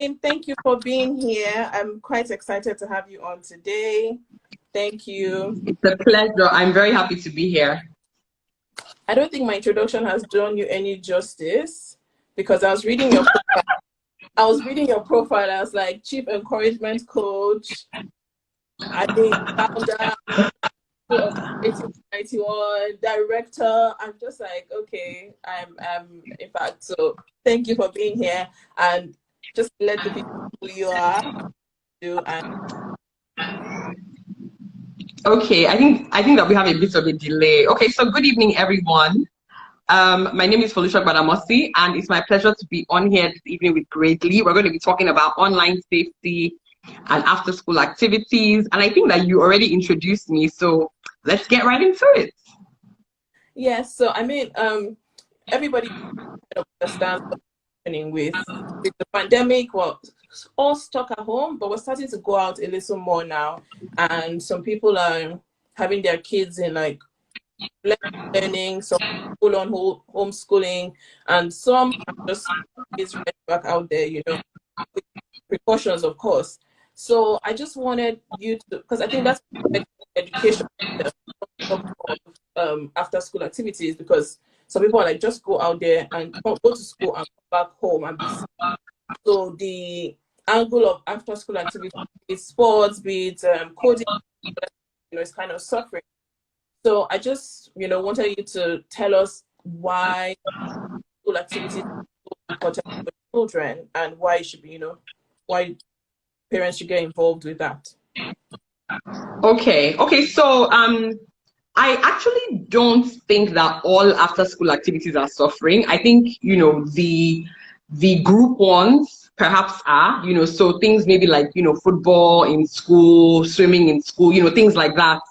Thank you for being here. I'm quite excited to have you on today. Thank you. It's a pleasure. I'm very happy to be here. I don't think my introduction has done you any justice because I was reading your profile. I was like, Chief Encouragement Coach. I think founder of 1891, director. I'm just like, okay, I'm in fact, so thank you for being here and just let the people know who you are. Okay, I think that we have a bit of a delay. Okay, so good evening, everyone. My name is Foluso Gbadamosi, and it's my pleasure to be on here this evening with Greatly. We're going to be talking about online safety and after-school activities, and I think that you already introduced me, so let's get right into it. Yes, so I mean, everybody understands what's happening with the pandemic. Well, all stuck at home, but we're starting to go out a little more now, and some people are having their kids in like learning, some full on homeschooling, and some are just kids right back out there, you know, with precautions, of course. So I just wanted you to, because I think that's education after school activities, because some people are like, just go out there and go to school and come back home and be safe. So the angle of after school activities, be it sports, be it coding, you know, it's kind of suffering. So I just, you know, wanted you to tell us why school activities are so important for children and why it should be, you know, why parents should get involved with that. Okay, so I actually don't think that all after school activities are suffering. I think, you know, the group ones perhaps are, you know, so things maybe like, you know, football in school, swimming in school, you know, things like that.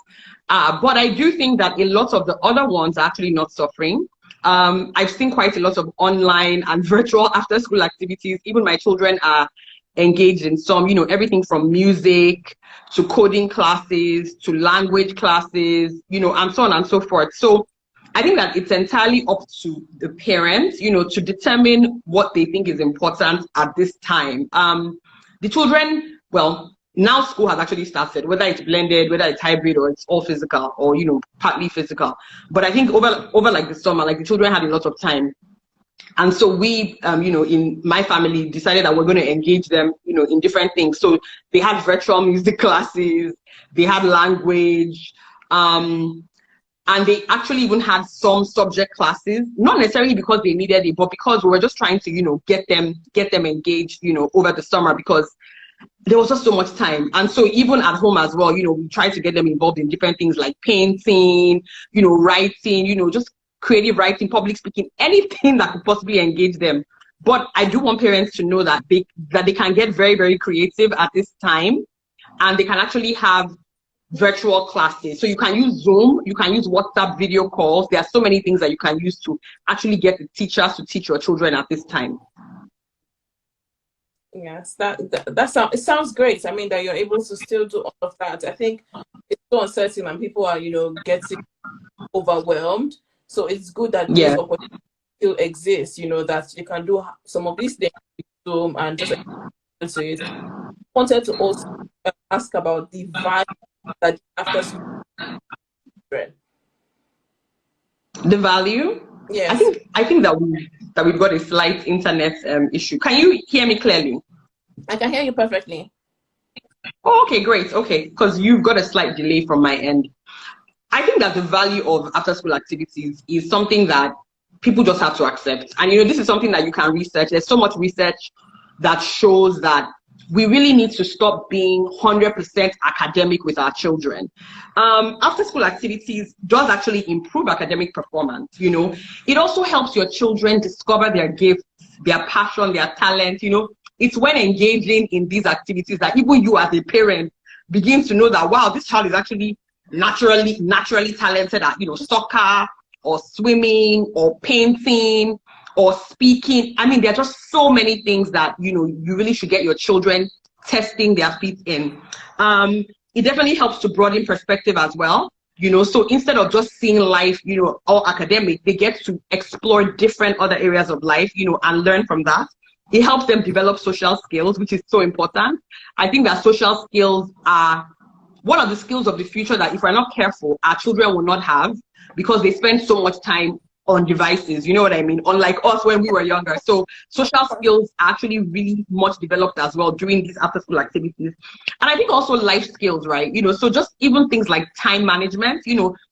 But I do think that a lot of the other ones are actually not suffering. I've seen quite a lot of online and virtual after school activities. Even my children are engaged in some, you know, everything from music to coding classes to language classes, you know, and so on and so forth. So I think that it's entirely up to the parents, you know, to determine what they think is important at this time. The children, well, now school has actually started, whether it's blended, whether it's hybrid, or it's all physical, or, you know, partly physical. But I think over like the summer, like the children had a lot of time. And so we, you know, in my family decided that we're going to engage them, you know, in different things. So they had virtual music classes, they had language, and they actually even had some subject classes, not necessarily because they needed it, but because we were just trying to, you know, get them engaged, you know, over the summer, because there was just so much time. And so even at home as well, you know, we tried to get them involved in different things like painting, you know, writing, you know, just creative writing, public speaking, anything that could possibly engage them. But I do want parents to know that they can get very, very creative at this time, and they can actually have virtual classes. So you can use Zoom, you can use WhatsApp video calls. There are so many things that you can use to actually get the teachers to teach your children at this time. Yes, it sounds great. I mean, that you're able to still do all of that. I think it's so uncertain and people are, you know, getting overwhelmed. So it's good that these opportunities still exist, you know, that you can do some of these things with Zoom and just to it. I wanted to also ask about the value that after school. The value? Yes. I think that we've got a slight internet issue. Can you hear me clearly? I can hear you perfectly. Oh, okay, great. Okay, because you've got a slight delay from my end. I think that the value of after school activities is something that people just have to accept. And, you know, this is something that you can research. There's so much research that shows that we really need to stop being 100% academic with our children. After school activities does actually improve academic performance, you know. It also helps your children discover their gifts, their passion, their talent, you know. It's when engaging in these activities that even you as a parent begin to know that, wow, this child is actually naturally talented at, you know, soccer or swimming or painting or speaking. I mean, there are just so many things that, you know, you really should get your children testing their feet in. It definitely helps to broaden perspective as well, you know. So instead of just seeing life, you know, all academic, they get to explore different other areas of life, you know, and learn from that. It helps them develop social skills, which is so important. I think that social skills are one of the skills of the future that if we're not careful, our children will not have because they spend so much time on devices. You know what I mean? Unlike us when we were younger. So social skills are actually really much developed as well during these after school activities. And I think also life skills, right? So just even things like time management,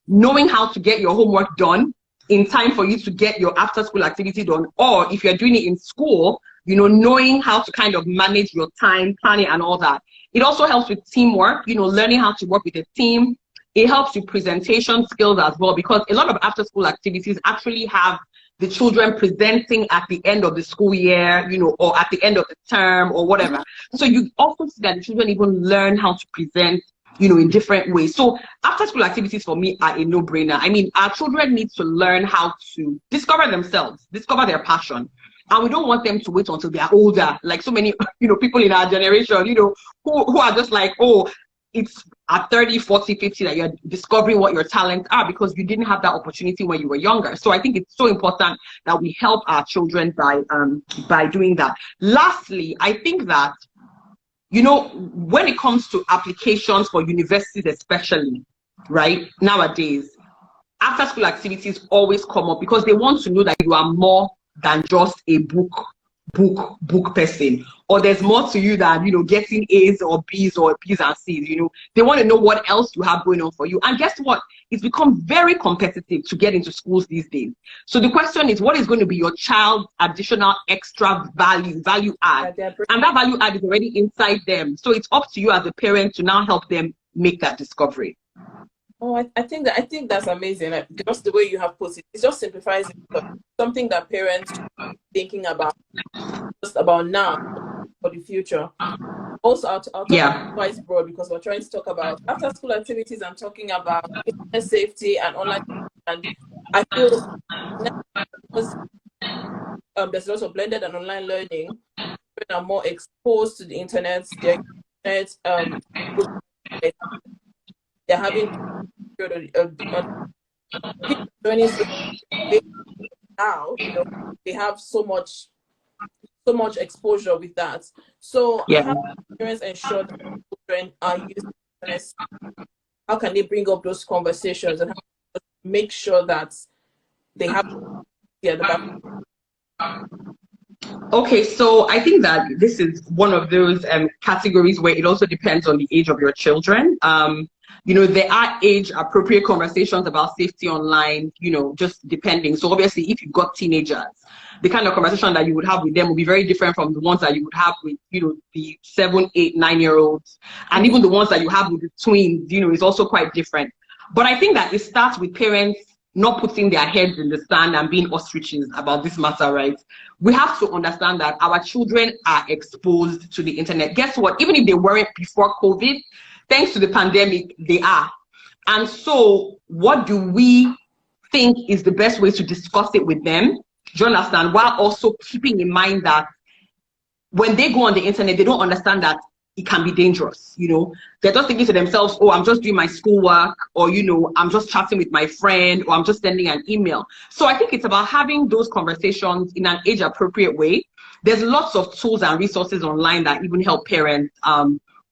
knowing how to get your homework done in time for you to get your after school activity done, or if you're doing it in school, knowing how to kind of manage your time, planning and all that. It also helps with teamwork, learning how to work with a team. It helps with presentation skills as well, because a lot of after school activities actually have the children presenting at the end of the school year, or at the end of the term or whatever. So you also see that the children even learn how to present, in different ways. So after school activities for me are a no-brainer. I mean, our children need to learn how to discover themselves, discover their passion. And we don't want them to wait until they are older, like so many, people in our generation, who are just like, oh, it's at 30, 40, 50 that you're discovering what your talents are because you didn't have that opportunity when you were younger. So I think it's so important that we help our children by doing that. Lastly, I think that, when it comes to applications for universities, especially, right, nowadays, after school activities always come up because they want to know that you are more than just a book person, or there's more to you than getting A's or B's or B's and C's. They want to know what else you have going on for you. And guess what? It's become very competitive to get into schools these days. So the question is, what is going to be your child's additional extra value add? And that value add is already inside them. So it's up to you as a parent to now help them make that discovery. Oh, I think that's amazing. Just the way you have put it, it just simplifies it. Something that parents are thinking about, just about now for the future. Also, I'll talk quite broad because we're trying to talk about after school activities and talking about internet safety and online. And I feel now, because there's lots of blended and online learning, children are more exposed to the internet. They're having learning now. They have so much exposure with that. So how can parents ensure that children are using internet? How can they bring up those conversations and make sure that they have the back? Okay, so I think that this is one of those categories where it also depends on the age of your children. There are age-appropriate conversations about safety online, just depending. So obviously, if you've got teenagers, the kind of conversation that you would have with them will be very different from the ones that you would have with, the 7, 8, 9-year-olds. And even the ones that you have with the twins, is also quite different. But I think that it starts with parents not putting their heads in the sand and being ostriches about this matter, right? We have to understand that our children are exposed to the internet. Guess what? Even if they weren't before COVID, thanks to the pandemic, they are. And so what do we think is the best way to discuss it with them? Do you understand? While also keeping in mind that when they go on the internet, they don't understand that it can be dangerous. They're just thinking to themselves, oh, I'm just doing my schoolwork, or, I'm just chatting with my friend, or I'm just sending an email. So I think it's about having those conversations in an age-appropriate way. There's lots of tools and resources online that even help parents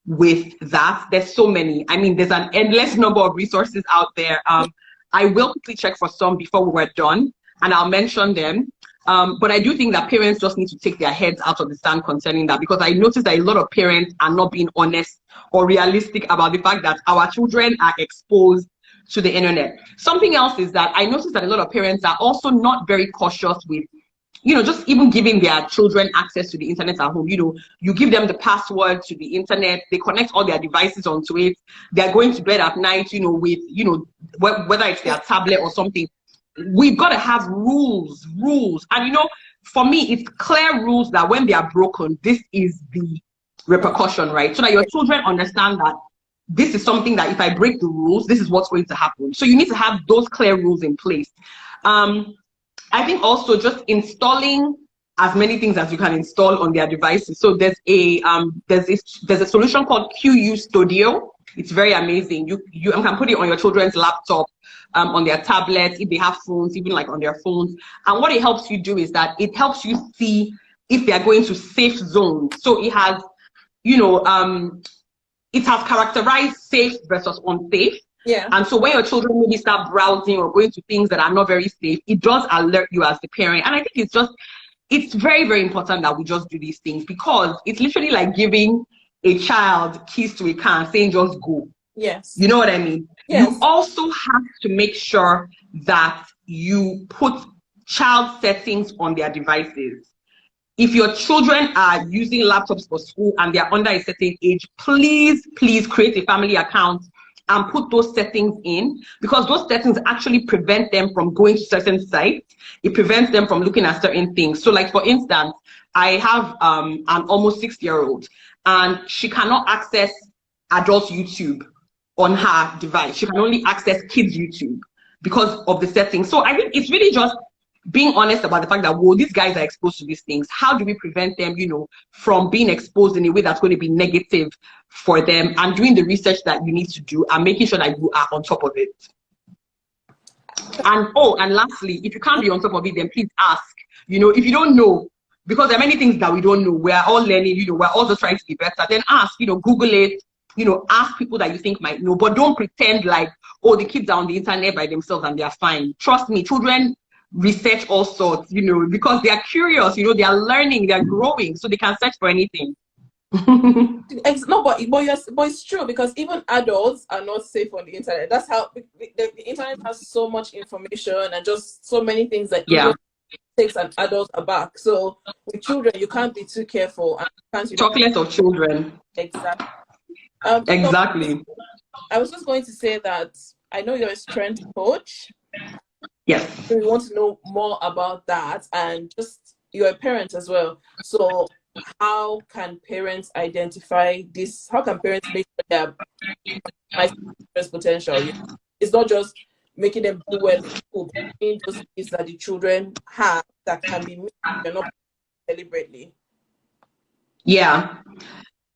with that. There's so many. I mean, there's an endless number of resources out there. I will quickly check for some before we're done, and I'll mention them. But I do think that parents just need to take their heads out of the sand concerning that, because I noticed that a lot of parents are not being honest or realistic about the fact that our children are exposed to the internet. Something else is that I noticed that a lot of parents are also not very cautious with, just even giving their children access to the internet at home. You give them the password to the internet, they connect all their devices onto it, they're going to bed at night, with, whether it's their tablet or something. We've got to have rules. And, for me, it's clear rules that when they are broken, this is the repercussion, right? So that your children understand that this is something that if I break the rules, this is what's going to happen. So you need to have those clear rules in place. I think also just installing as many things as you can install on their devices. So there's a solution called QU Studio. It's very amazing. You can put it on your children's laptop, on their tablets, if they have phones, even like on their phones. And what it helps you do is that it helps you see if they are going to safe zones. So it has, it has characterized safe versus unsafe. Yeah. And so when your children maybe start browsing or going to things that are not very safe, it does alert you as the parent. And I think it's very, very important that we just do these things, because it's literally like giving a child keys to a car and saying just go. Yes. You know what I mean? Yes. You also have to make sure that you put child settings on their devices. If your children are using laptops for school and they're under a certain age, please create a family account and put those settings in, because those settings actually prevent them from going to certain sites. It prevents them from looking at certain things. So like, for instance, I have an almost 6-year-old, and she cannot access adult YouTube on her device. She can only access kids YouTube because of the settings. So I think it's really just being honest about the fact that, well, these guys are exposed to these things. How do we prevent them, from being exposed in a way that's going to be negative for them, and doing the research that you need to do and making sure that you are on top of it. And and lastly, if you can't be on top of it, then please ask. If you don't know, because there are many things that we don't know. We're all learning, we're all just trying to be better. Then ask, Google it, ask people that you think might know, but don't pretend like, oh, the kids are on the internet by themselves and they're fine. Trust me, children research all sorts, because they are curious, they are learning, they are growing, so they can search for anything. No, but it's true, because even adults are not safe on the internet. That's how the internet has so much information and just so many things that even takes an adult aback. So with children, you can't be too careful. And chocolate of children. Exactly. Exactly. So I was just going to say that I know you're a strength coach. Yes. So we want to know more about that, and just you're a parent as well. So how can parents identify this? How can parents make sure they are maximizing potential? It's not just making them do well in school, but making those things that the children have that can be made not deliberately. Yeah.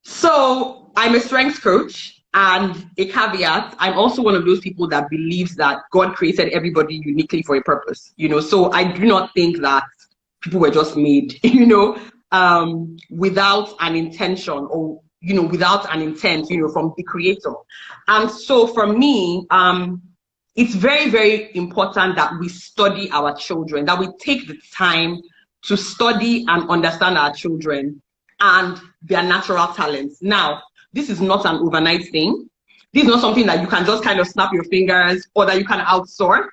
So I'm a strength coach. And a caveat, I'm also one of those people that believes that God created everybody uniquely for a purpose, so I do not think that people were just made, without an intention, or, without an intent, from the creator. And so for me, it's very, very important that we study our children, that we take the time to study and understand our children and their natural talents. Now, this is not an overnight thing. This is not something that you can just kind of snap your fingers or that you can outsource.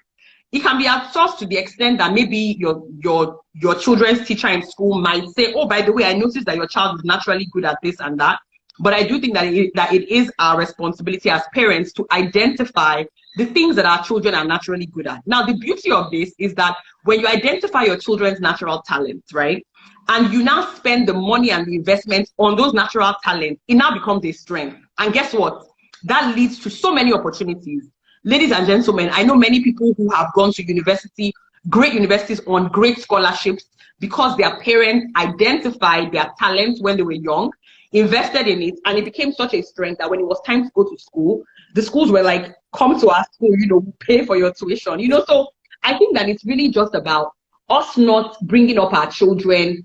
It can be outsourced to the extent that maybe your children's teacher in school might say, oh, by the way, I noticed that your child is naturally good at this and that. But I do think that it is our responsibility as parents to identify the things that our children are naturally good at. Now, the beauty of this is that when you identify your children's natural talents, right, and you now spend the money and the investment on those natural talents, it now becomes a strength. And guess what? That leads to so many opportunities. Ladies and gentlemen, I know many people who have gone to university, great universities on great scholarships, because their parents identified their talents when they were young, invested in it, and it became such a strength that when it was time to go to school, the schools were like, come to our school, pay for your tuition, So I think that it's really just about us not bringing up our children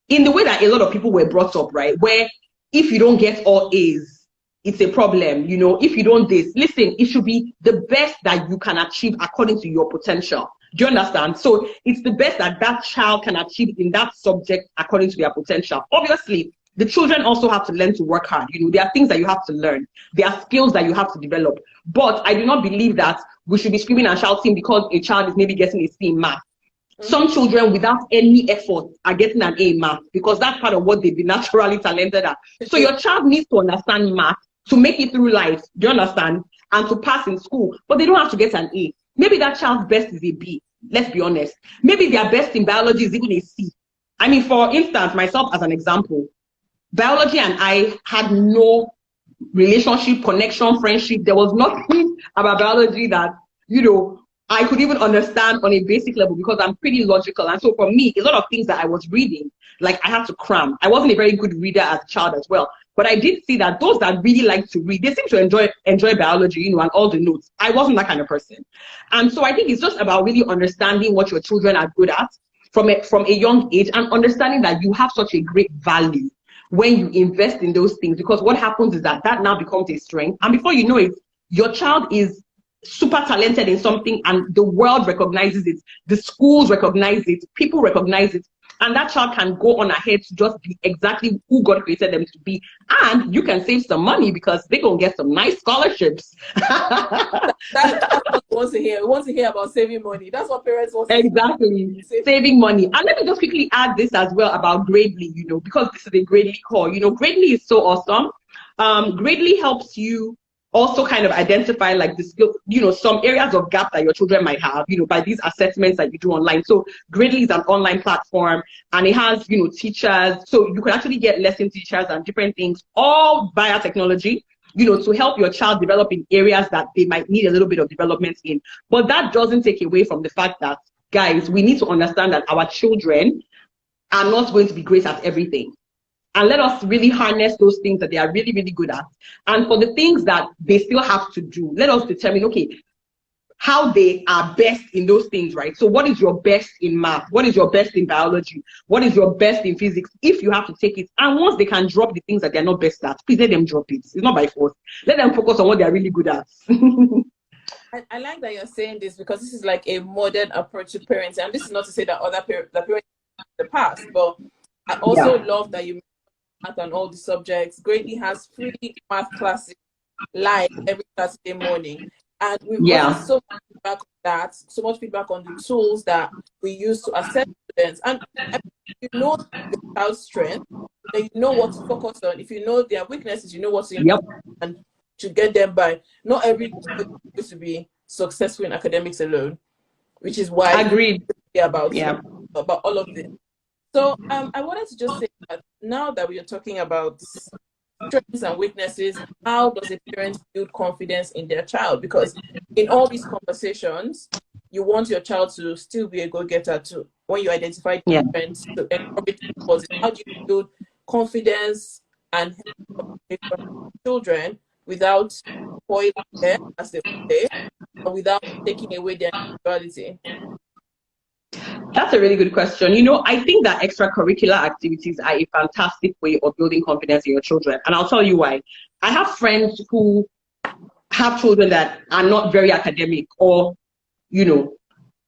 in the way that a lot of people were brought up, right? Where if you don't get all A's, it's a problem, if you don't this. Listen, it should be the best that you can achieve according to your potential. Do you understand? So it's the best that that child can achieve in that subject according to their potential. Obviously, the children also have to learn to work hard. There are things that you have to learn. There are skills that you have to develop. But I do not believe that we should be screaming and shouting because a child is maybe getting a C in math. Some children without any effort are getting an A in math because that's part of what they've been naturally talented at. So your child needs to understand math to make it through life, do you understand? And to pass in school, but they don't have to get an A. Maybe that child's best is a B, let's be honest. Maybe their best in biology is even a C. I mean, for instance, myself as an example, biology and I had no relationship, connection, friendship. There was nothing about biology that, I could even understand on a basic level because I'm pretty logical. And so for me, a lot of things that I was reading, like I had to cram. I wasn't a very good reader as a child as well. But I did see that those that really like to read, they seem to enjoy biology, and all the notes. I wasn't that kind of person. And so I think it's just about really understanding what your children are good at. from a young age, and understanding that you have such a great value when you invest in those things, because what happens is that now becomes a strength, and before you know it, your child is super talented in something, and the world recognizes it, the schools recognize it, people recognize it, and that child can go on ahead to just be exactly who God created them to be. And you can save some money because they're going to get some nice scholarships. That's what we want to hear. We want to hear about saving money. That's what parents want to Exactly. hear. Saving money. And let me just quickly add this as well about Gradely, because this is a Gradely call. Gradely is so awesome. Gradely helps you also kind of identify like the skill, some areas of gap that your children might have, by these assessments that you do online. So Gradely is an online platform, and it has, teachers. So you can actually get lesson teachers and different things, all via technology, to help your child develop in areas that they might need a little bit of development in. But that doesn't take away from the fact that, guys, we need to understand that our children are not going to be great at everything. And let us really harness those things that they are really, really good at. And for the things that they still have to do, let us determine, okay, how they are best in those things, right? So what is your best in math? What is your best in biology? What is your best in physics? If you have to take it, and once they can drop the things that they're not best at, please let them drop it. It's not by force. Let them focus on what they're really good at. I like that you're saying this, because this is like a modern approach to parenting. And this is not to say that other parents in the past, but I also love that you math and all the subjects. Gradely has free math classes live every Saturday morning. And we've gotten so much feedback on that, so much feedback on the tools that we use to assess students. And if you know your child's strength, then you know what to focus on. If you know their weaknesses, you know what to improve and to get them by. Not every child is to be successful in academics alone, which is why Agreed. about all of this. So I wanted to just say that now that we are talking about strengths and weaknesses, how does a parent build confidence in their child? Because in all these conversations, you want your child to still be a go-getter too. When you identify strengths, to encourage positive, how do you build confidence and children without spoiling them, as they say, and without taking away their individuality? That's a really good question. I think that extracurricular activities are a fantastic way of building confidence in your children. And I'll tell you why. I have friends who have children that are not very academic, or,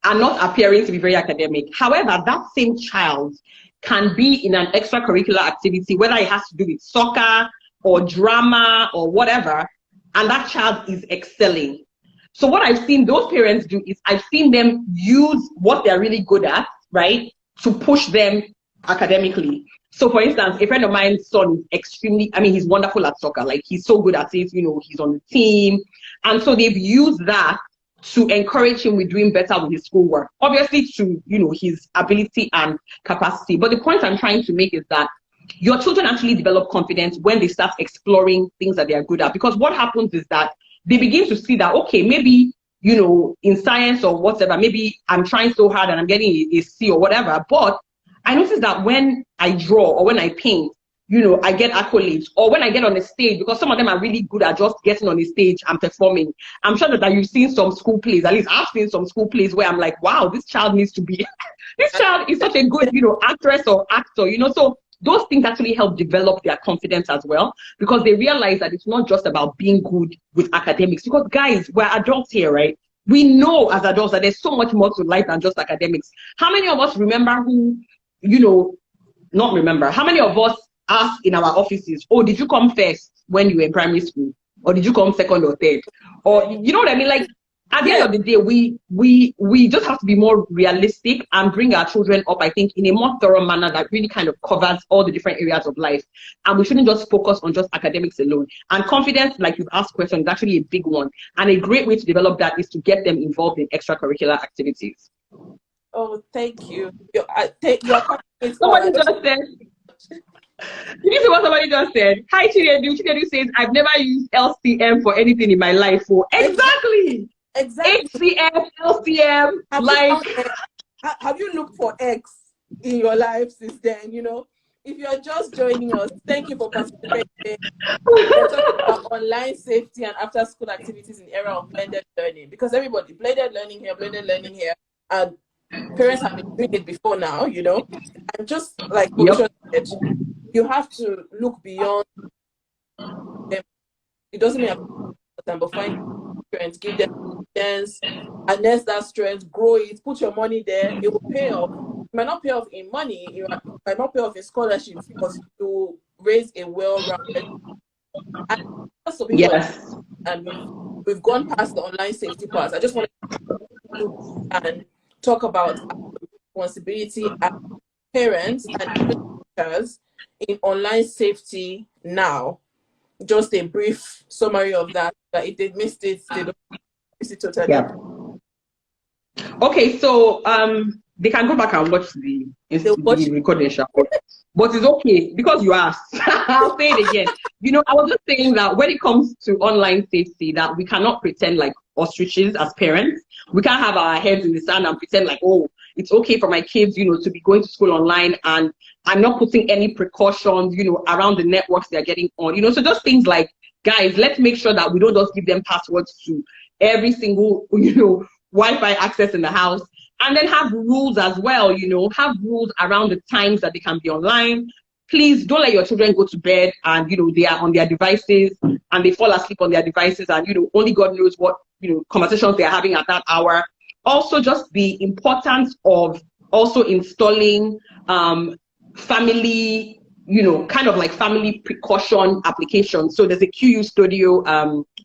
are not appearing to be very academic. However, that same child can be in an extracurricular activity, whether it has to do with soccer or drama or whatever, and that child is excelling. So what I've seen those parents do is I've seen them use what they're really good at, right, to push them academically. So for instance, a friend of mine's son is he's wonderful at soccer. Like, he's so good at it, he's on the team. And so they've used that to encourage him with doing better with his schoolwork, obviously to, his ability and capacity. But the point I'm trying to make is that your children actually develop confidence when they start exploring things that they are good at. Because what happens is that they begin to see that, okay, maybe, in science or whatever, maybe I'm trying so hard and I'm getting a C or whatever. But I notice that when I draw or when I paint, I get accolades, or when I get on the stage, because some of them are really good at just getting on the stage and performing. I'm sure that you've seen some school plays, at least I've seen some school plays where I'm like, wow, this child needs to be, this child is such a good, actress or actor, so those things actually help develop their confidence as well, because they realize that it's not just about being good with academics. Because guys, we're adults here, right? We know as adults that there's so much more to life than just academics. How many of us remember how many of us ask in our offices, oh, did you come first when you were in primary school? Or did you come second or third? Or, you know what I mean? Like, at the end of the day, we just have to be more realistic and bring our children up, I think, in a more thorough manner that really kind of covers all the different areas of life. And we shouldn't just focus on just academics alone. And confidence, like you've asked questions, is actually a big one. And a great way to develop that is to get them involved in extracurricular activities. Oh, thank you. Your Somebody just said, did you see what somebody just said? Hi, Chinedu. Chinedu says, I've never used LCM for anything in my life. Oh, exactly. HCM, LCM, have you looked for X in your life since then? If you're just joining us, thank you for participating. We're talking about online safety and after school activities in the era of blended learning, because everybody blended learning here, and parents have been doing it before now, you know. And just like Yep. Felicia said, you have to look beyond them. It doesn't mean them, but find strength, give them chance, harness that strength, grow it, put your money there, it will pay off. It might not pay off in money, it might not pay off in scholarships, but you raise a well-rounded. And lots of people, Yes. and we've gone past the online safety part. I just want to and talk about responsibility as parents and teachers in online safety now. Just a brief summary of that. That if they missed it, they don't miss it totally. Yeah. Okay, so they can go back and watch the recording, but it's okay because you asked. I'll say it again. You know, I was just saying that when it comes to online safety, that we cannot pretend like ostriches as parents. We can't have our heads in the sand and pretend like, oh, it's okay for my kids, you know, to be going to school online, and I'm not putting any precautions, you know, around the networks they're getting on. You know, so just things like, guys, let's make sure that we don't just give them passwords to every single, you know, Wi-Fi access in the house, and then have rules as well, you know, have rules around the times that they can be online. Please don't let your children go to bed and, you know, they are on their devices and they fall asleep on their devices, and, you know, only God knows what, you know, conversations they're having at that hour. Also, just the importance of also installing family, you know, kind of like family precaution applications. So there's a QU Studio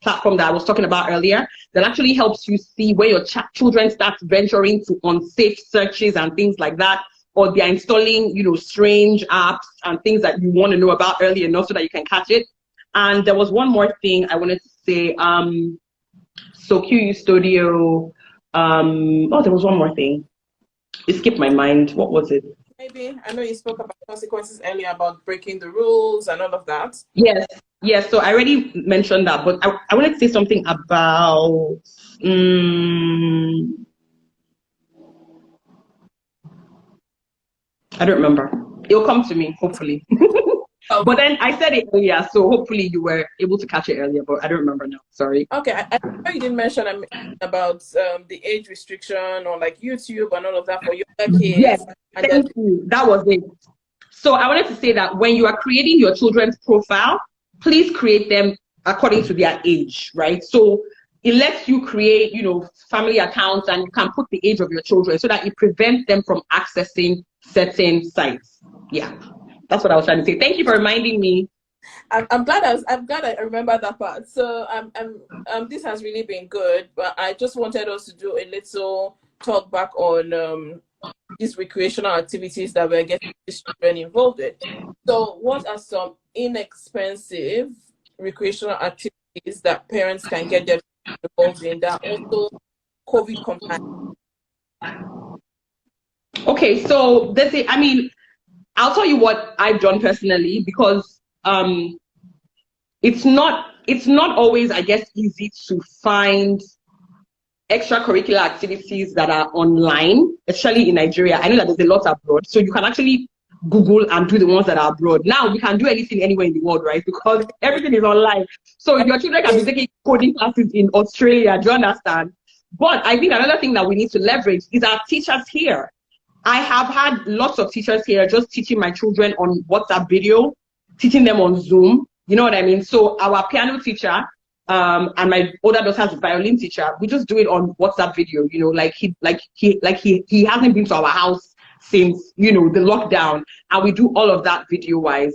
platform that I was talking about earlier that actually helps you see where your children start venturing to unsafe searches and things like that, or they're installing, you know, strange apps and things that you want to know about early enough so that you can catch it. And there was one more thing I wanted to say. So QU Studio, oh, there was one more thing. It skipped my mind. What was it? Maybe, I know you spoke about consequences earlier about breaking the rules and all of that. Yes, yes. So I already mentioned that, but I wanted to say something about. I don't remember. It'll come to me, hopefully. Okay. But then I said it earlier, so hopefully you were able to catch it earlier, but I don't remember now. Sorry. Okay, I know you didn't mention about the age restriction on like YouTube and all of that for younger Yes, kids. And thank you. That was it. So I wanted to say that when you are creating your children's profile, please create them according to their age, right? So it lets you create, you know, family accounts, and you can put the age of your children so that it prevents them from accessing certain sites. Yeah, that's what I was trying to say. Thank you for reminding me. I'm glad I remember that part. So this has really been good, but I just wanted us to do a little talk back on these recreational activities that we're getting these children involved in. So what are some inexpensive recreational activities that parents can get them involved in that also COVID compliant? Okay, so that's it. I mean, I'll tell you what I've done personally, because it's not always, I guess, easy to find extracurricular activities that are online, especially in Nigeria. I know that there's a lot abroad, so you can actually Google and do the ones that are abroad. Now we can do anything anywhere in the world, right? Because everything is online. So your children can be taking coding classes in Australia. Do you understand? But I think another thing that we need to leverage is our teachers here. I have had lots of teachers here just teaching my children on WhatsApp video, teaching them on Zoom. You know what I mean? So our piano teacher and my older daughter's violin teacher, we just do it on WhatsApp video. You know, he hasn't been to our house since, you know, the lockdown, and we do all of that video wise.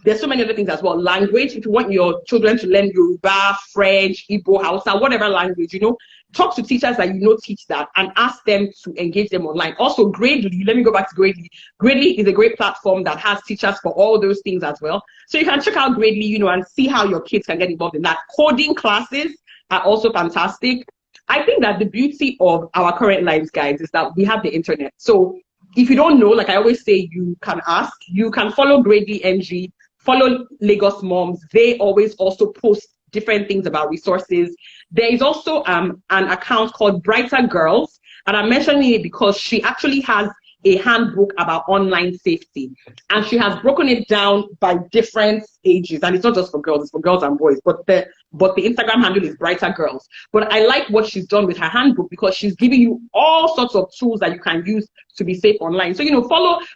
There's so many other things as well. Language, if you want your children to learn Yoruba, French, Igbo, Hausa, whatever language, you know, talk to teachers that you know teach that and ask them to engage them online. Also, Gradely, let me go back to Gradely. Gradely is a great platform that has teachers for all those things as well. So you can check out Gradely, you know, and see how your kids can get involved in that. Coding classes are also fantastic. I think that the beauty of our current lives, guys, is that we have the internet. So if you don't know, like I always say, you can ask. You can follow Gradely NG, follow Lagos Moms. They always also post different things about resources. There is also an account called Brighter Girls, and I'm mentioning it because she actually has a handbook about online safety, and she has broken it down by different ages, and it's not just for girls, it's for girls and boys, but the Instagram handle is Brighter Girls. But I like what she's done with her handbook, because she's giving you all sorts of tools that you can use to be safe online. So,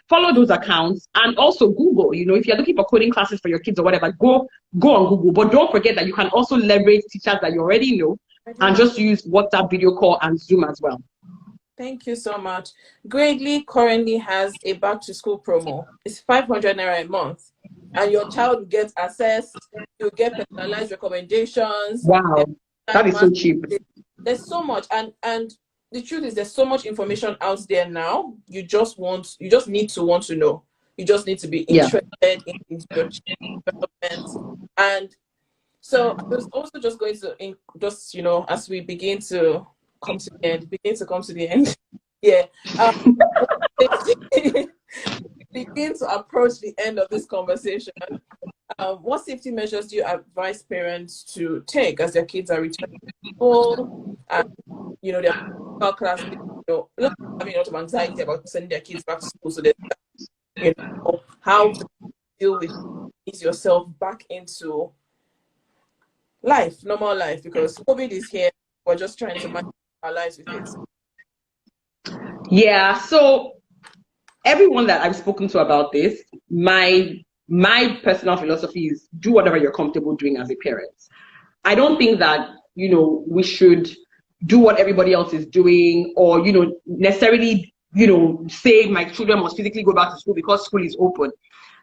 follow those accounts, and also Google. If you're looking for coding classes for your kids or whatever, go on Google. But don't forget that you can also leverage teachers that you already know, and just use WhatsApp video call and Zoom as well. Thank you so much. Gradely currently has a back to school promo. It's 500 naira a month, and your child will get access. You'll get personalized recommendations. Wow, that is so cheap. There's so much, and the truth is, there's so much information out there now. You just need to want to know. You just need to be interested in your development. And so I was also just going to, as we begin to come to the end. Yeah. Begin to approach the end of this conversation. What safety measures do you advise parents to take as their kids are returning to school? Their class, having a lot of anxiety about sending their kids back to school. So that, how to deal with ease yourself back into life, normal life, because COVID is here. We're just trying to manage our lives with it. Yeah, so everyone that I've spoken to about this, my personal philosophy is do whatever you're comfortable doing as a parent. I don't think that, we should do what everybody else is doing, or, necessarily, say my children must physically go back to school because school is open.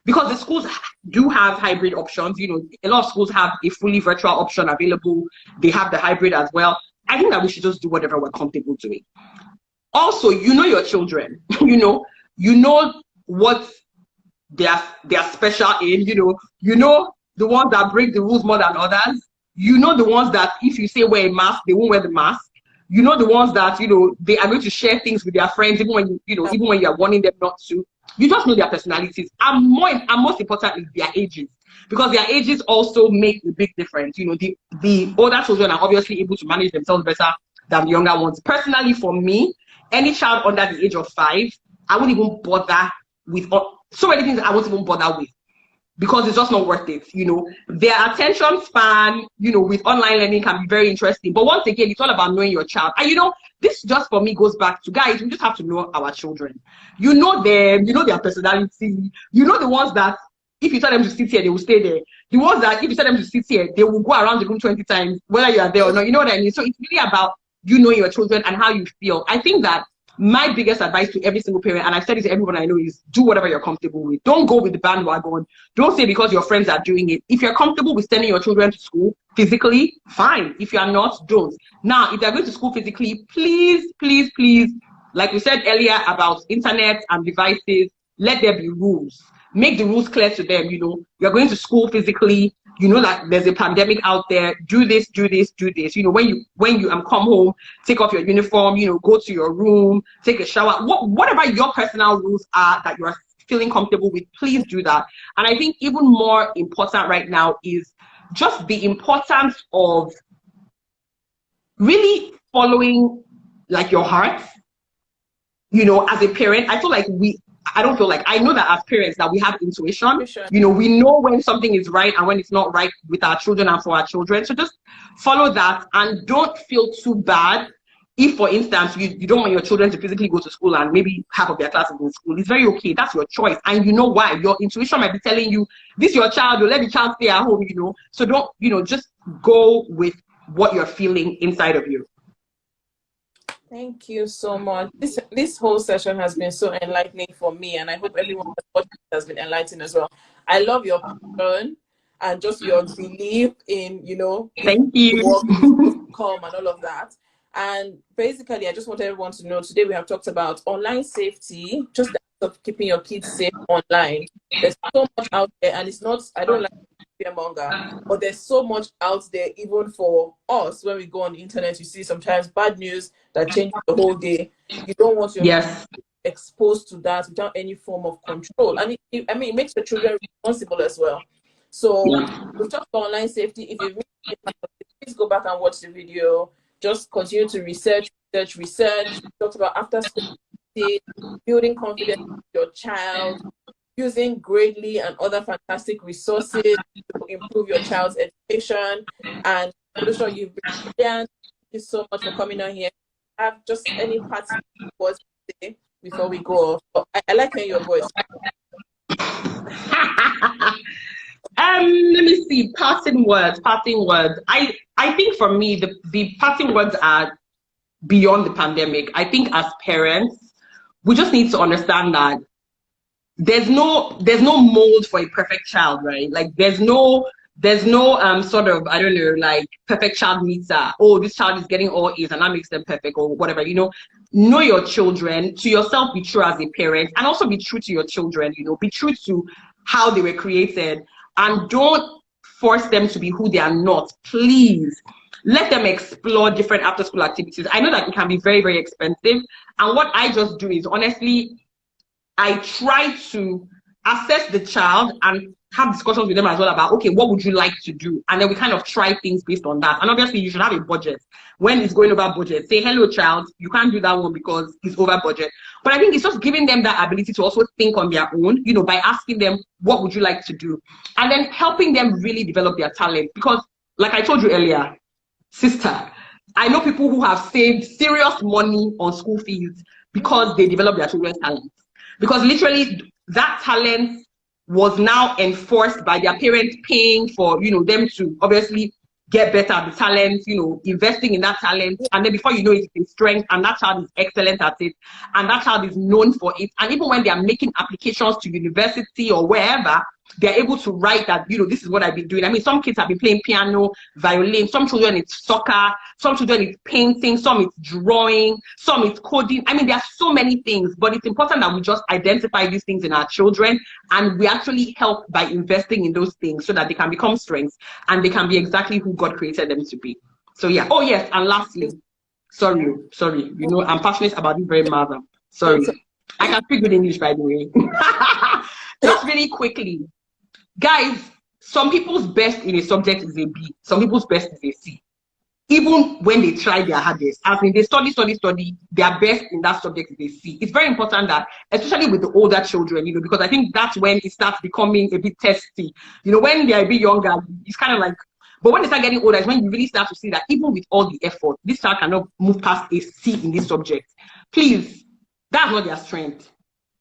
Because the schools do have hybrid options. A lot of schools have a fully virtual option available. They have the hybrid as well. I think that we should just do whatever we're comfortable doing. Also, your children, you know what they're special in, the ones that break the rules more than others. The ones that if you say wear a mask, they won't wear the mask. The ones that, they are going to share things with their friends, even when even when you're warning them not to. You just know their personalities. And most importantly, their ages. Because their ages also make a big difference. The older children are obviously able to manage themselves better than the younger ones. Personally, for me, any child under the age of 5, I wouldn't even bother with so many things I won't even bother with, because it's just not worth it. Their attention span, with online learning can be very interesting. But once again, it's all about knowing your child. And this just for me goes back to, guys, we just have to know our children. You know them, their personality, the ones that if you tell them to sit here, they will stay there. The ones that if you tell them to sit here, they will go around the room 20 times, whether you are there or not. You know what I mean? So it's really about knowing your children and how you feel. I think that my biggest advice to every single parent, and I've said it to everyone I know, is do whatever you're comfortable with. Don't go with the bandwagon. Don't say because your friends are doing it. If you're comfortable with sending your children to school physically, fine. If you are not, don't. Now, if they're going to school physically, please, please, please, like we said earlier about internet and devices, let there be rules. Make the rules clear to them. You're going to school physically. That there's a pandemic out there. Do this, do this, do this. When you come home, take off your uniform. Go to your room, take a shower. Whatever your personal rules are that you are feeling comfortable with, please do that. And I think even more important right now is just the importance of really following like your heart. As a parent, I know that as parents that we have intuition. Sure. We know when something is right and when it's not right with our children and for our children. So just follow that, and don't feel too bad if, for instance, you don't want your children to physically go to school and maybe half of their classes in school. It's very okay. That's your choice. And you know why? Your intuition might be telling you, this is your child, you let the child stay at home, So don't, just go with what you're feeling inside of you. Thank you so much. This whole session has been so enlightening for me, and I hope everyone has been enlightened as well. I love your passion and just your belief in, Thank you. Come and all of that. And basically, I just want everyone to know today we have talked about online safety, just the act of keeping your kids safe online. There's so much out there, and it's not, I don't like fearmonger, but there's so much out there even for us. When we go on the internet, you see sometimes bad news that changes the whole day. You don't want your kids exposed to that without any form of control. And it makes the children responsible as well. So we've talked about online safety. If you've missed it, please go back and watch the video. Just continue to research. We talked about after school activities, building confidence in your child, using Gradely and other fantastic resources to improve your child's education. And Foluso, you've been brilliant. Thank you so much for coming on here. Have just any parting words to say before we go off? I like hearing your voice. Let me see. Parting words. Parting words. I think for me, the parting words are beyond the pandemic. I think as parents, we just need to understand that there's no mold for a perfect child, right? Like there's no sort of, I don't know, like perfect child meter. Oh, this child is getting all A's and that makes them perfect or whatever. Know your children. To yourself, be true as a parent, and also be true to your children. Be true to how they were created, and don't force them to be who they are not. Please let them explore different after school activities. I know that it can be very, very expensive, and what I just do is, honestly, I try to assess the child and have discussions with them as well about, okay, what would you like to do? And then we kind of try things based on that. And obviously you should have a budget. When it's going over budget, say, hello child, you can't do that one because it's over budget. But I think it's just giving them that ability to also think on their own, by asking them, what would you like to do? And then helping them really develop their talent. Because like I told you earlier, sister, I know people who have saved serious money on school fees because they develop their children's talent. Because literally that talent was now enforced by their parents paying for, them to obviously get better at the talent, investing in that talent. And then before you know it, it's strength, and that child is excellent at it. And that child is known for it. And even when they are making applications to university or wherever, they're able to write that, this is what I've been doing. I mean, some kids have been playing piano, violin, some children it's soccer, some children it's painting, some it's drawing, some it's coding. I mean, there are so many things, but it's important that we just identify these things in our children, and we actually help by investing in those things so that they can become strengths and they can be exactly who God created them to be. So yeah. Oh yes, and lastly, sorry, I'm passionate about this very matter. Sorry. I can speak good English, by the way. Just really quickly. Guys, some people's best in a subject is a B. Some people's best is a C. Even when they try their hardest, I mean, they study, their best in that subject is a C. It's very important that, especially with the older children, because I think that's when it starts becoming a bit testy. When they're a bit younger, it's kind of like, but when they start getting older, is when you really start to see that even with all the effort, this child cannot move past a C in this subject. Please, that's not their strength.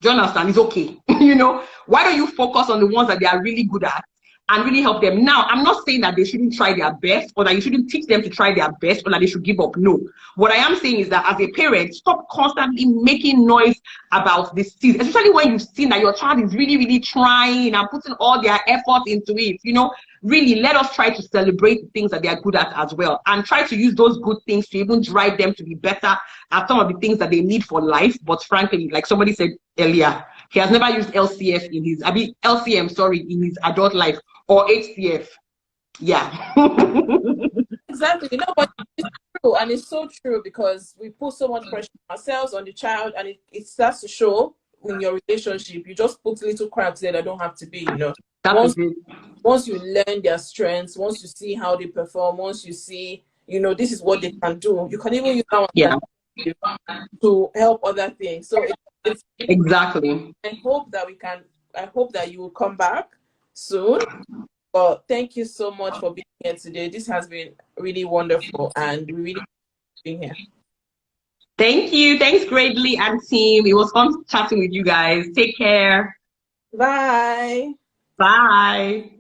Do you understand? It's okay. Why don't you focus on the ones that they are really good at and really help them? Now, I'm not saying that they shouldn't try their best, or that you shouldn't teach them to try their best, or that they should give up. No. What I am saying is that as a parent, stop constantly making noise about this, especially when you've seen that your child is really, really trying and putting all their effort into it. Really, let us try to celebrate the things that they are good at as well, and try to use those good things to even drive them to be better at some of the things that they need for life. But frankly, like somebody said earlier, he has never used LCF in his, LCM, in his adult life, or HCF. Yeah. Exactly. But it's true, and it's so true, because we put so much pressure on ourselves, on the child, and it starts to show in your relationship. You just put little cracks there that don't have to be, Once you learn their strengths, once you see how they perform, once you see, this is what they can do, you can even use that one to help other things. So it's exactly. I hope that you will come back soon. But thank you so much for being here today. This has been really wonderful, and we really being here. Thank you. Thanks, Gradely and team. It was fun chatting with you guys. Take care. Bye. Bye.